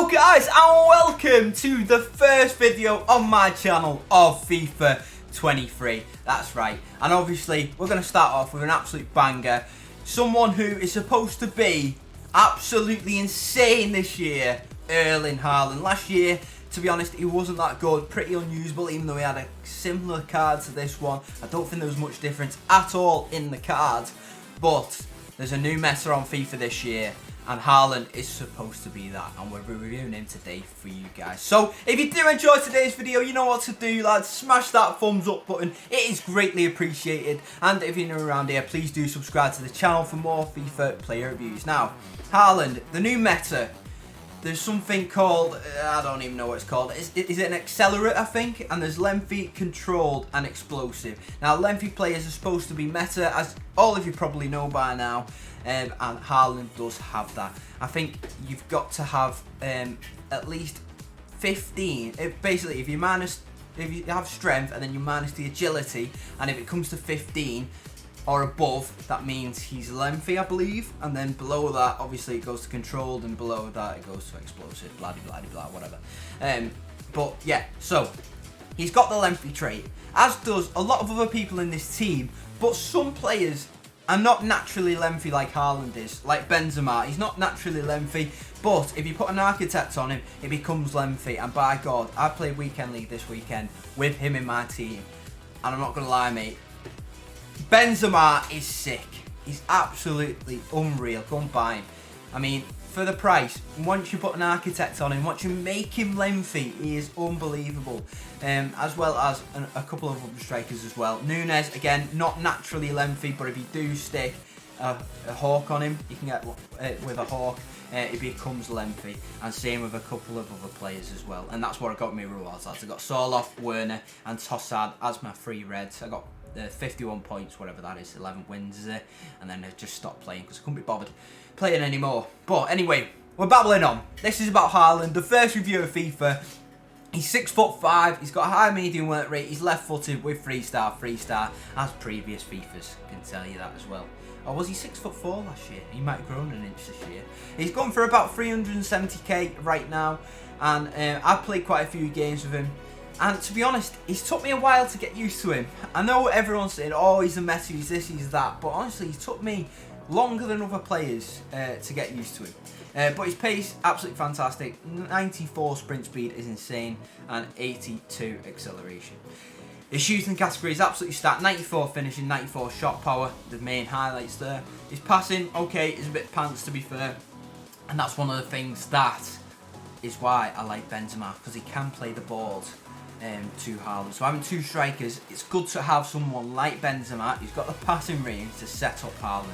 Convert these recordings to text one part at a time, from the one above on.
Hello guys and welcome to the first video on my channel of FIFA 23. That's right, and obviously we're going to start off with an absolute banger. Someone who is supposed to be absolutely insane this year, Erling Haaland. Last year, to be honest, he wasn't that good, pretty unusable, even though he had a similar card to this one. I don't think there was much difference at all in the cards, but there's a new meta on FIFA this year, and Haaland is supposed to be that, and we're reviewing him today for you guys. So if you do enjoy today's video, you know what to do, lads. Smash that thumbs up button, it is greatly appreciated. And if you're new around here, please do subscribe to the channel for more FIFA player reviews. Now, Haaland, the new meta, there's something called, I don't even know what it's called. Is it an accelerate, I think? And there's lengthy, controlled, and explosive. Now, lengthy players are supposed to be meta, as all of you probably know by now. And Haaland does have that. I think you've got to have at least 15. Basically, if you have strength and then you minus the agility, and if it comes to 15 or above, that means he's lengthy, I believe. And then below that, obviously, it goes to controlled, and below that, it goes to explosive, blah blah blah, whatever. But yeah, so he's got the lengthy trait, as does a lot of other people in this team. But some players are not naturally lengthy like Haaland is, like Benzema. He's not naturally lengthy, but if you put an architect on him, it becomes lengthy. And by God, I played weekend league this weekend with him in my team, and I'm not gonna lie, mate, Benzema is sick. He's absolutely unreal. Go and buy him. I mean, for the price, once you put an architect on him, once you make him lengthy, he is unbelievable. As well as a couple of other strikers as well. Nunes, again, not naturally lengthy, but if you do stick a hawk on him, you can get with a hawk, it becomes lengthy. And same with a couple of other players as well. And that's what I got me rewards, lads. I got Sorloth, Werner, and Tossard as my free reds. I got 51 points, whatever that is, 11 wins, is it? And then I just stopped playing because I couldn't be bothered playing anymore. But anyway, we're babbling on. This is about Haaland, the first review of FIFA. He's 6'5", he's got a high medium work rate, he's left-footed with 3-star, as previous FIFAs can tell you that as well. Or was he 6'4" last year? He might have grown an inch this year. He's gone for about 370k right now, and I've played quite a few games with him. And to be honest, it's took me a while to get used to him. I know everyone's saying, oh, he's a mess, he's this, he's that. But honestly, it took me longer than other players to get used to him. But his pace, absolutely fantastic. 94 sprint speed is insane. And 82 acceleration. His shooting category is absolutely stacked. 94 finishing, 94 shot power. The main highlights there. His passing, okay, is a bit pants to be fair. And that's one of the things that is why I like Benzema. Because he can play the balls to Haaland. So having two strikers, it's good to have someone like Benzema who's got the passing range to set up Haaland,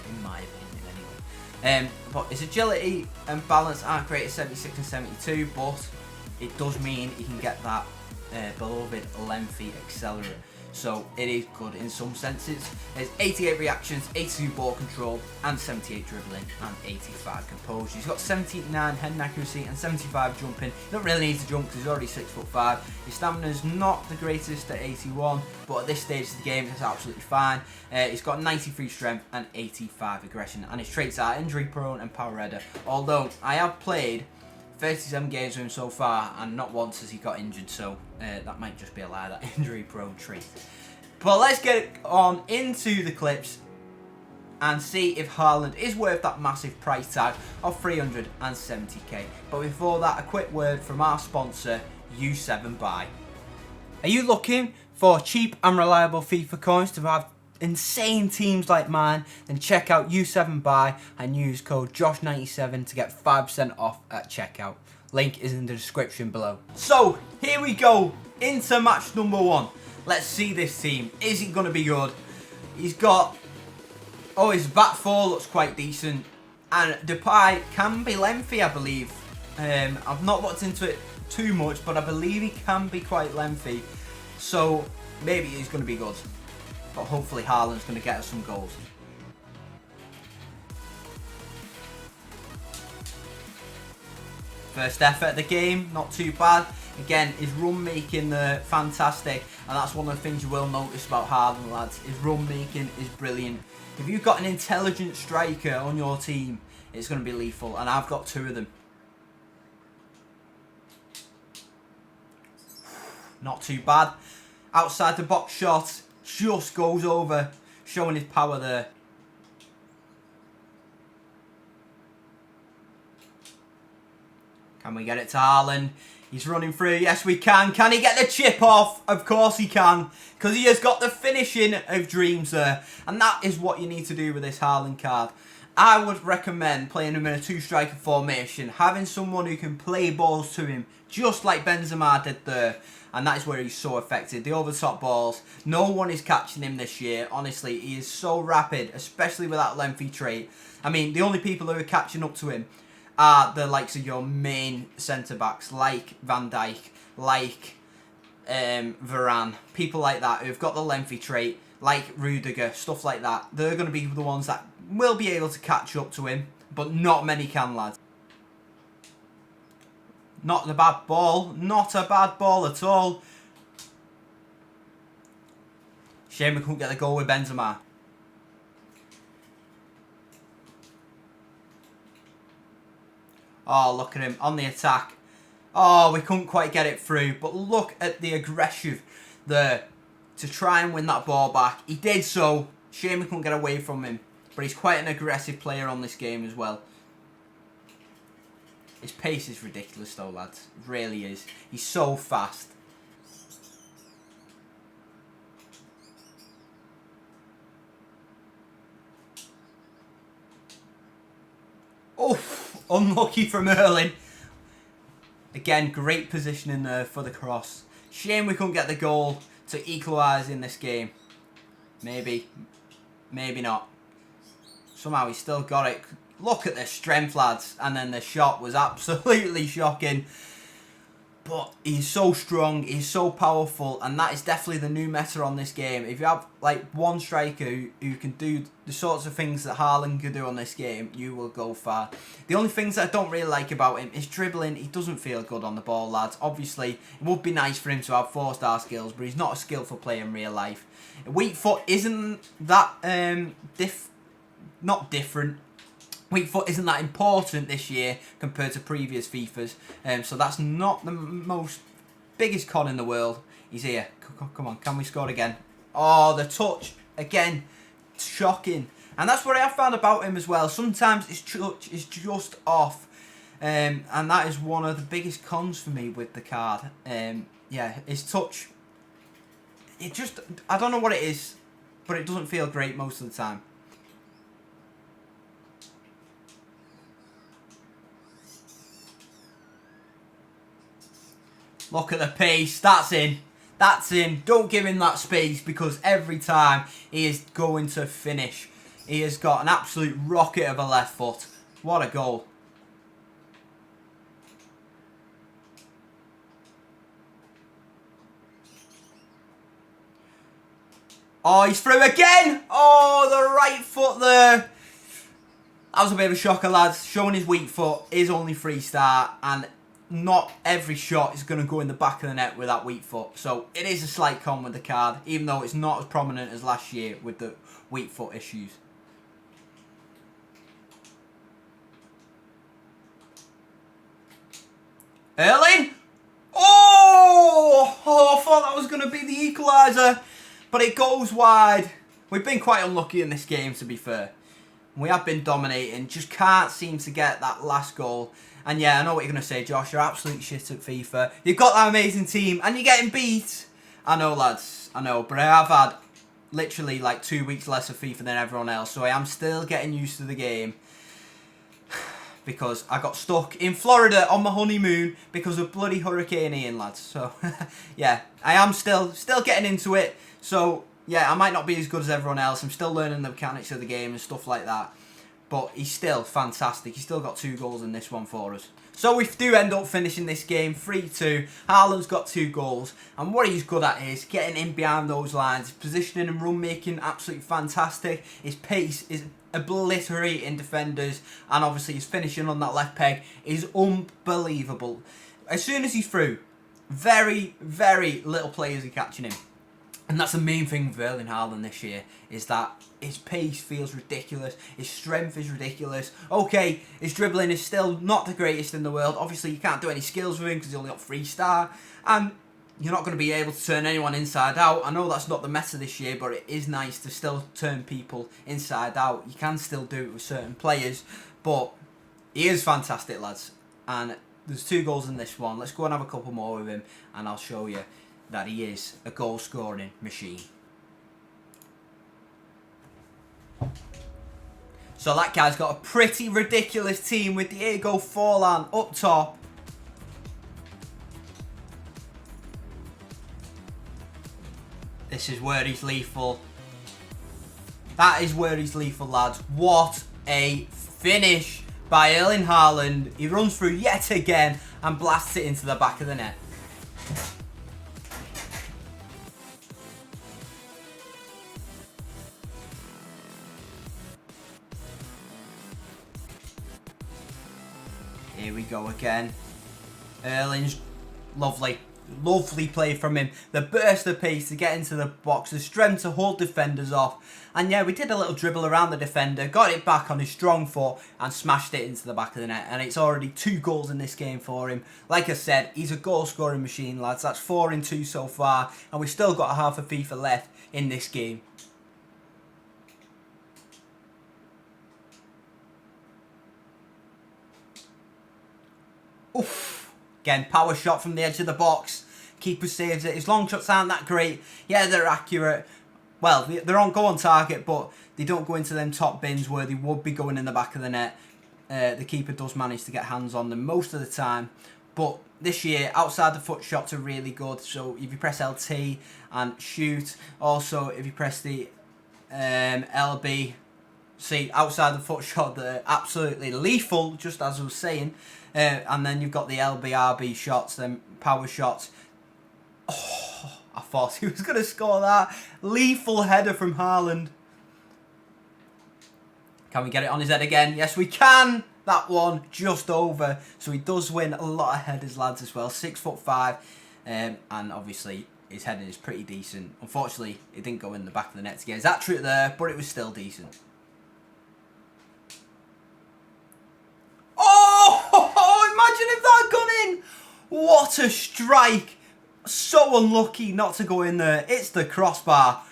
in my opinion anyway. But his agility and balance aren't great at 76 and 72, but it does mean he can get that beloved lengthy accelerate. So it is good in some senses. There's 88 reactions, 82 ball control, and 78 dribbling, and 85 composure. He's got 79 head accuracy and 75 jumping. You don't really need to jump because he's already 6'5". His stamina is not the greatest at 81, but at this stage of the game, it's absolutely fine. He's got 93 strength and 85 aggression, and his traits are injury prone and power header. Although I have played 37 games with him so far, and not once has he got injured, so that might just be a lie, that injury prone trait. But let's get on into the clips and see if Haaland is worth that massive price tag of 370k. But before that, a quick word from our sponsor, U7Buy. Are you looking for cheap and reliable FIFA coins to have insane teams like mine? Then check out U7Buy and use code Josh97 to get 5% off at checkout. Link is in the description below. So here we go into match number 1. Let's see this team. Is it going to be good? He's got, oh, his back four looks quite decent, and Depay can be lengthy, I believe. I've not looked into it too much, but I believe he can be quite lengthy, so maybe he's going to be good. But hopefully Haaland's going to get us some goals. First effort of the game, not too bad. Again, his run making fantastic, and that's one of the things you will notice about Haaland, lads. His run making is brilliant. If you've got an intelligent striker on your team, it's going to be lethal, and I've got two of them. Not too bad. Outside the box shot, just goes over, showing his power there. Can we get it to Haaland? He's running through. Yes, we can. Can he get the chip off? Of course he can, because he has got the finishing of dreams there. And that is what you need to do with this Haaland card. I would recommend playing him in a two-striker formation, having someone who can play balls to him, just like Benzema did there. And that is where he's so effective. The over-the-top balls, no one is catching him this year. Honestly, he is so rapid, especially with that lengthy trait. I mean, the only people who are catching up to him are the likes of your main centre-backs, like Van Dijk, like Varane, people like that who've got the lengthy trait, like Rudiger, stuff like that. They're going to be the ones that will be able to catch up to him, but not many can, lads. Not a bad ball. Not a bad ball at all. Shame we couldn't get the goal with Benzema. Oh, look at him on the attack. Oh, we couldn't quite get it through. But look at the aggression there to try and win that ball back. He did so. Shame we couldn't get away from him. But he's quite an aggressive player on this game as well. His pace is ridiculous though, lads. It really is. He's so fast. Oh, unlucky from Erling. Again, great positioning there for the cross. Shame we couldn't get the goal to equalise in this game. Maybe. Maybe not. Somehow he still got it. Look at the strength, lads. And then the shot was absolutely shocking. But he's so strong, he's so powerful, and that is definitely the new meta on this game. If you have like one striker who can do the sorts of things that Haaland can do on this game, you will go far. The only things that I don't really like about him is dribbling. He doesn't feel good on the ball, lads. Obviously, it would be nice for him to have 4-star skills, but he's not a skillful player in real life. Weak foot isn't that not different. Weak foot isn't that important this year compared to previous FIFAs. So that's not the most biggest con in the world. He's here. Come on, can we score again? Oh, the touch. Again, shocking. And that's what I have found about him as well. Sometimes his touch is just off. And that is one of the biggest cons for me with the card. Yeah, his touch. It just, I don't know what it is, but it doesn't feel great most of the time. Look at the pace. That's in. That's in. Don't give him that space, because every time he is going to finish. He has got an absolute rocket of a left foot. What a goal. Oh, he's through again. Oh, the right foot there. That was a bit of a shocker, lads. Showing his weak foot is only 3-star, and not every shot is going to go in the back of the net with that weak foot. So it is a slight con with the card, even though it's not as prominent as last year with the weak foot issues. Erling! Oh! I thought that was going to be the equaliser, but it goes wide. We've been quite unlucky in this game, to be fair. We have been dominating, just can't seem to get that last goal. And yeah, I know what you're going to say, Josh. You're absolute shit at FIFA. You've got that amazing team, and you're getting beat. I know, lads. I know. But I have had literally like 2 weeks less of FIFA than everyone else. So I am still getting used to the game. Because I got stuck in Florida on my honeymoon because of bloody Hurricane Ian, lads. So, yeah, I am still getting into it. So, yeah, I might not be as good as everyone else. I'm still learning the mechanics of the game and stuff like that. But he's still fantastic. He's still got 2 goals in this one for us. So we do end up finishing this game 3-2. Haaland's got 2 goals. And what he's good at is getting in behind those lines. His positioning and run making, absolutely fantastic. His pace is obliterating defenders. And obviously his finishing on that left peg is unbelievable. As soon as he's through, very, very little players are catching him. And that's the main thing with Erling Haaland this year, is that his pace feels ridiculous, his strength is ridiculous. Okay, his dribbling is still not the greatest in the world. Obviously, you can't do any skills with him because he's only got 3-star. And you're not going to be able to turn anyone inside out. I know that's not the meta this year, but it is nice to still turn people inside out. You can still do it with certain players, but he is fantastic, lads. And there's 2 goals in this one. Let's go and have a couple more with him, and I'll show you that he is a goal-scoring machine. So that guy's got a pretty ridiculous team with Diego Forlan up top. This is where he's lethal. That is where he's lethal, lads. What a finish by Erling Haaland. He runs through yet again and blasts it into the back of the net. Here we go again. Erling's lovely. Lovely play from him. The burst of pace to get into the box. The strength to hold defenders off. And yeah, we did a little dribble around the defender. Got it back on his strong foot and smashed it into the back of the net. And it's already 2 goals in this game for him. Like I said, he's a goal scoring machine, lads. That's 4 in 2 so far. And we've still got half a FIFA left in this game. Oof. Again, power shot from the edge of the box. Keeper saves it. His long shots aren't that great. Yeah, they're accurate. Well, they're on go on target, but they don't go into them top bins where they would be going in the back of the net. The keeper does manage to get hands on them most of the time. But this year, outside the foot shots are really good. So if you press LT and shoot. Also, if you press the LB, see, outside the foot shot, they're absolutely lethal, just as I was saying. And then you've got the LBRB shots, then power shots. Oh, I thought he was going to score that. Lethal header from Haaland. Can we get it on his head again? Yes, we can. That one just over. So he does win a lot of headers, lads, as well. 6'5". And obviously his heading is pretty decent. Unfortunately, it didn't go in the back of the net to get his hat-trick there, but it was still decent. Imagine if that had gone in. What a strike. So unlucky not to go in there. It's the crossbar.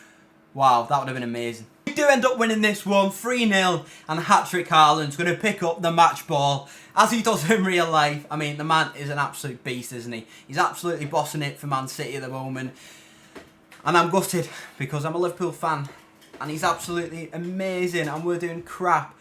Wow, that would have been amazing. We do end up winning this one 3-0, and hat-trick Haaland's going to pick up the match ball as he does in real life. I mean, the man is an absolute beast, isn't he? He's absolutely bossing it for Man City at the moment. And I'm gutted because I'm a Liverpool fan and he's absolutely amazing and we're doing crap.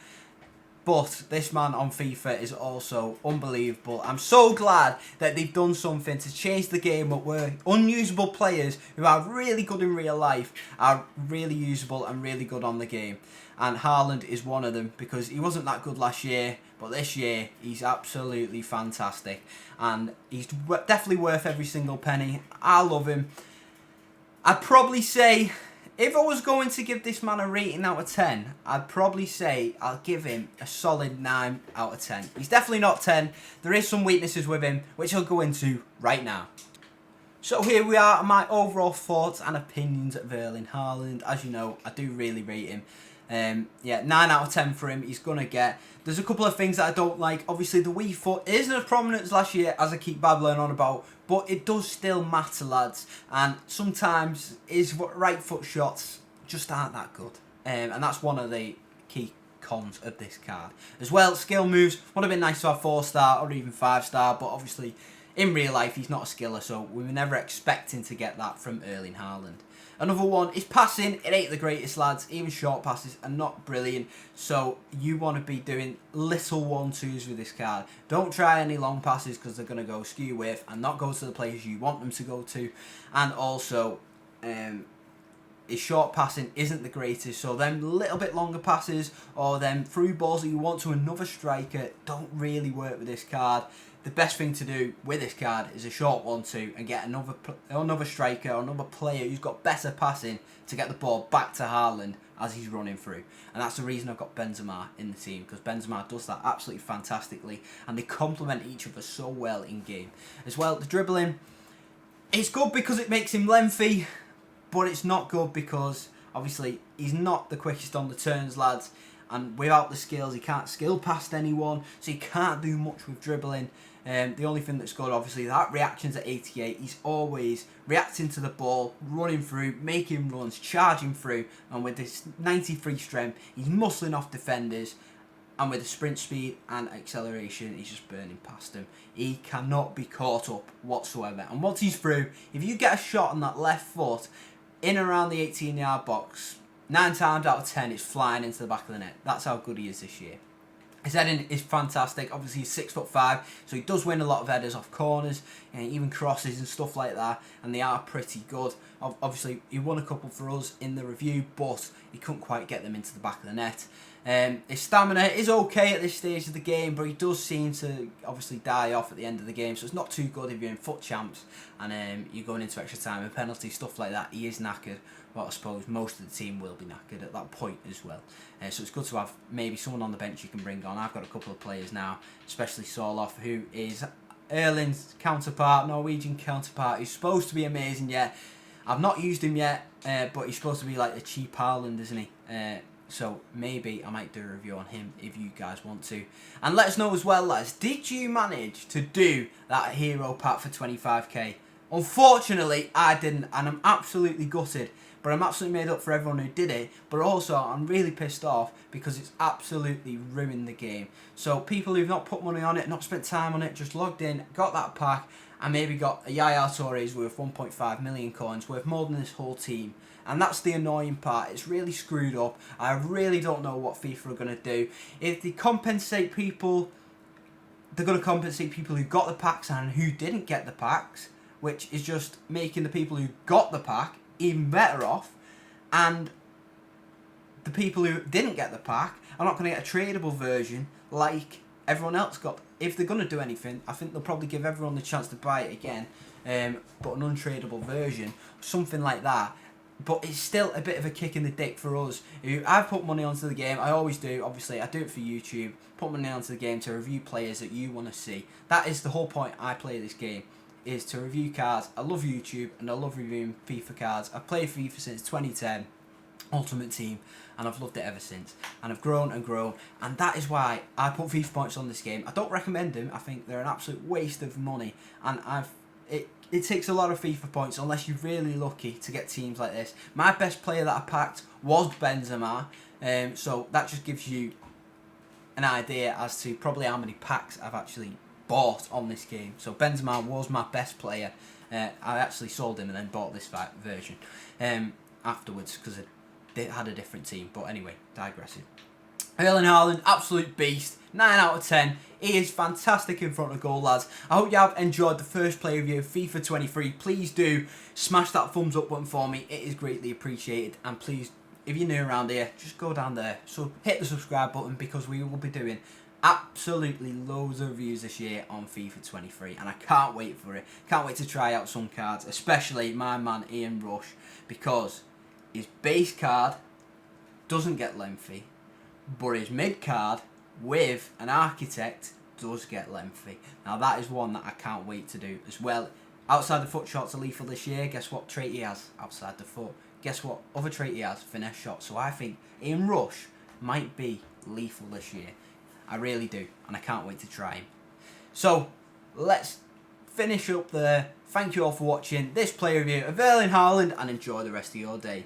But this man on FIFA is also unbelievable. I'm so glad that they've done something to change the game up where unusable players who are really good in real life are really usable and really good on the game. And Haaland is one of them because he wasn't that good last year, but this year he's absolutely fantastic. And he's definitely worth every single penny. I love him. I'd probably say, if I was going to give this man a rating out of 10, I'd probably say I'll give him a solid 9 out of 10. He's definitely not 10. There is some weaknesses with him, which I'll go into right now. So here we are, my overall thoughts and opinions of Erling Haaland. As you know, I do really rate him. Yeah, 9 out of 10 for him, he's going to get. There's a couple of things that I don't like. Obviously, the weak foot isn't as prominent as last year, as I keep babbling on about. But it does still matter, lads. And sometimes his right foot shots just aren't that good. And that's one of the key cons of this card. As well, skill moves would have been nice to have 4-star or even 5-star. But obviously, in real life, he's not a skiller. So we were never expecting to get that from Erling Haaland. Another one is passing. It ain't the greatest, lads. Even short passes are not brilliant. So you want to be doing little 1-2s with this card. Don't try any long passes because they're going to go skew with and not go to the places you want them to go to. And also, his short passing isn't the greatest. So them little bit longer passes or them through balls that you want to another striker don't really work with this card. The best thing to do with this card is a short 1-2 and get another striker or another player who's got better passing to get the ball back to Haaland as he's running through. And that's the reason I've got Benzema in the team, because Benzema does that absolutely fantastically and they complement each other so well in game. As well, the dribbling, it's good because it makes him lengthy, but it's not good because obviously he's not the quickest on the turns, lads. And without the skills, he can't skill past anyone, so he can't do much with dribbling. The only thing that's good, obviously, that reactions at 88. He's always reacting to the ball, running through, making runs, charging through, and with this 93 strength, he's muscling off defenders. And with the sprint speed and acceleration, he's just burning past them. He cannot be caught up whatsoever. And once he's through, if you get a shot on that left foot in around the 18-yard box, 9 times out of 10, it's flying into the back of the net. That's how good he is this year. His heading is fantastic. Obviously, he's 6'5", so he does win a lot of headers off corners, and even crosses and stuff like that, and they are pretty good. Obviously, he won a couple for us in the review, but he couldn't quite get them into the back of the net. His stamina is okay at this stage of the game, but he does seem to obviously die off at the end of the game, so it's not too good if you're in foot champs and you're going into extra time and penalties, stuff like that. He is knackered, but I suppose most of the team will be knackered at that point as well. So it's good to have maybe someone on the bench you can bring on. I've got a couple of players now, especially Soloff, who is Erling's counterpart, Norwegian counterpart. He's supposed to be amazing yet. I've not used him yet, but he's supposed to be like the cheap Haaland, isn't he? So maybe I might do a review on him if you guys want to. And let us know as well, lads, did you manage to do that hero pack for 25k? Unfortunately, I didn't, and I'm absolutely gutted. But I'm absolutely made up for everyone who did it. But also, I'm really pissed off because it's absolutely ruined the game. So people who've not put money on it, not spent time on it, just logged in, got that pack, and maybe got a Yaya Torres worth 1.5 million coins, worth more than this whole team. And that's the annoying part. It's really screwed up. I really don't know what FIFA are going to do. If they compensate people, they're going to compensate people who got the packs and who didn't get the packs, which is just making the people who got the pack even better off. And the people who didn't get the pack are not going to get a tradable version like everyone else got. If they're going to do anything, I think they'll probably give everyone the chance to buy it again, but an untradeable version, something like that. But it's still a bit of a kick in the dick for us. I've put money onto the game. I always do. Obviously, I do it for YouTube. Put money onto the game to review players that you want to see. That is the whole point I play this game, is to review cards. I love YouTube and I love reviewing FIFA cards. I've played FIFA since 2010, Ultimate Team, and I've loved it ever since. And I've grown and grown, and that is why I put FIFA points on this game. I don't recommend them. I think they're an absolute waste of money, and it takes a lot of FIFA points unless you're really lucky to get teams like this. My best player that I packed was Benzema, so that just gives you an idea as to probably how many packs I've actually bought on this game. So Benzema was my best player. I actually sold him and then bought this version afterwards because it had a different team. But anyway, digressing. Erling Haaland, absolute beast. 9 out of 10. He is fantastic in front of goal, lads. I hope you have enjoyed the first play review of FIFA 23. Please do smash that thumbs up button for me. It is greatly appreciated. And please, if you're new around here, just go down there. So hit the subscribe button because we will be doing absolutely loads of reviews this year on FIFA 23. And I can't wait for it. Can't wait to try out some cards, especially my man Ian Rush, because his base card doesn't get lengthy, but his mid card with an architect does get lengthy. Now that is one that I can't wait to do as well. Outside the foot shots are lethal this year. Guess what trait he has outside the foot? Guess what other trait he has? Finesse shot. So I think Ian Rush might be lethal this year. I really do, and I can't wait to try him. So let's finish up there. Thank you all for watching this play review of Erling Haaland, and enjoy the rest of your day.